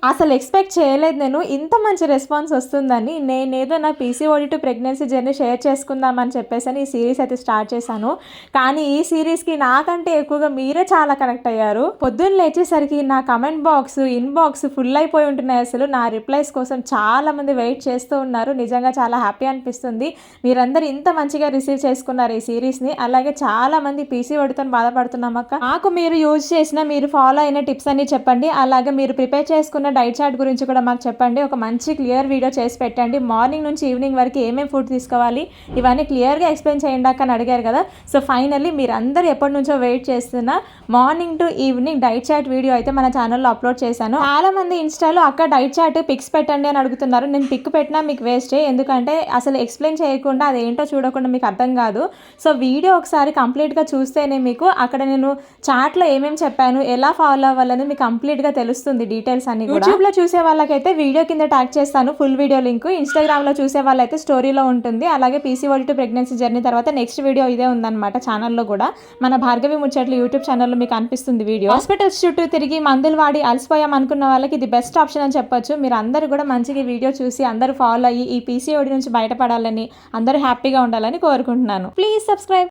అసలు ఎక్స్పెక్ట్ చేయలేదు నేను ఇంత మంచి రెస్పాన్స్ వస్తుందని. నేనేదో నా PCOD to pregnancy journey share చేసుకుందామని చెప్పేసి ఈ సీరీస్ అయితే స్టార్ట్ చేశాను. కానీ ఈ సీరీస్కి నాకంటే ఎక్కువగా మీరే చాలా కనెక్ట్ అయ్యారు. పొద్దున్న లేచేసరికి నా కమెంట్ బాక్స్ ఇన్బాక్స్ ఫుల్ అయిపోయి ఉంటున్నాయి. అసలు నా రిప్లైస్ కోసం చాలా మంది వెయిట్ చేస్తూ ఉన్నారు. నిజంగా చాలా హ్యాపీ అనిపిస్తుంది. మీరందరూ ఇంత మంచిగా రిసీవ్ చేసుకున్నారు ఈ సిరీస్ని. అలాగే చాలా మంది పీసీఓడితో బాధపడుతున్నాం అక్క, నాకు మీరు యూజ్ చేసిన మీరు ఫాలో అయిన టిప్స్ అన్ని చెప్పండి, అలాగే మీరు ప్రిపేర్ చేసుకున్న డైట్ చార్ట్ గురించి కూడా మాకు చెప్పండి. ఒక మంచి క్లియర్ వీడియో చేసి పెట్టండి. మార్నింగ్ నుంచి ఈవినింగ్ వరకు ఏమేమి ఫుడ్ తీసుకోవాలి ఇవన్నీ క్లియర్గా ఎక్స్ప్లెయిన్ చేయండి అక్క అని అడిగారు కదా. సో ఫైనల్లీ మీరందరూ ఎప్పటి నుంచో వెయిట్ చేస్తున్న morning to evening diet chart video అయితే మన ఛానల్లో అప్లోడ్ చేశాను. చాలా మంది ఇన్స్టాలో అక్క డైట్ చార్ట్ పిక్స్ పెట్టండి అని అడుగుతున్నారు. నేను పిక్ పెట్టినా మీకు వేస్టే, ఎందుకంటే అసలు ఎక్స్ప్లెయిన్ చేయకుండా అదేంటో చూడకుండా మీకు అర్థం కాదు. సో వీడియో ఒకసారి కంప్లీట్గా చూస్తేనే మీకు అక్కడ నేను చార్ట్లో ఏమేమి చెప్పాను, ఎలా ఫాలో అవ్వాలని మీకు కంప్లీట్గా తెలుస్తుంది డీటెయిల్స్ అన్ని. యూట్యూబ్లో చూసే వాళ్ళకైతే వీడియో కింద ట్యాగ్ చేస్తాను ఫుల్ వీడియో లింక్. ఇన్స్టాగ్రామ్లో చూసే వాళ్ళైతే స్టోరీలో ఉంటుంది. అలాగే పీసీఓడి టు ప్రెగ్నెన్సీ జర్నీ తర్వాత నెక్స్ట్ వీడియో ఇదే ఉందన్నమాట ఛానల్లో కూడా. మన భార్గవి ముచ్చట్లు యూట్యూబ్ ఛానల్లో మీకు అనిపిస్తుంది వీడియో. హాస్పిటల్స్ చుట్టూ తిరిగి మందులు వాడి అలసిపోయాం అనుకున్న వాళ్ళకి ఇది బెస్ట్ ఆప్షన్ అని చెప్పొచ్చు. మీరు అందరూ కూడా మంచిగా వీడియో చూసి అందరూ ఫాలో అయ్యి ఈ పీసీఓడి నుంచి బయటపడాలని, అందరూ హ్యాపీగా ఉండాలని కోరుకుంటున్నాను. Please subscribe.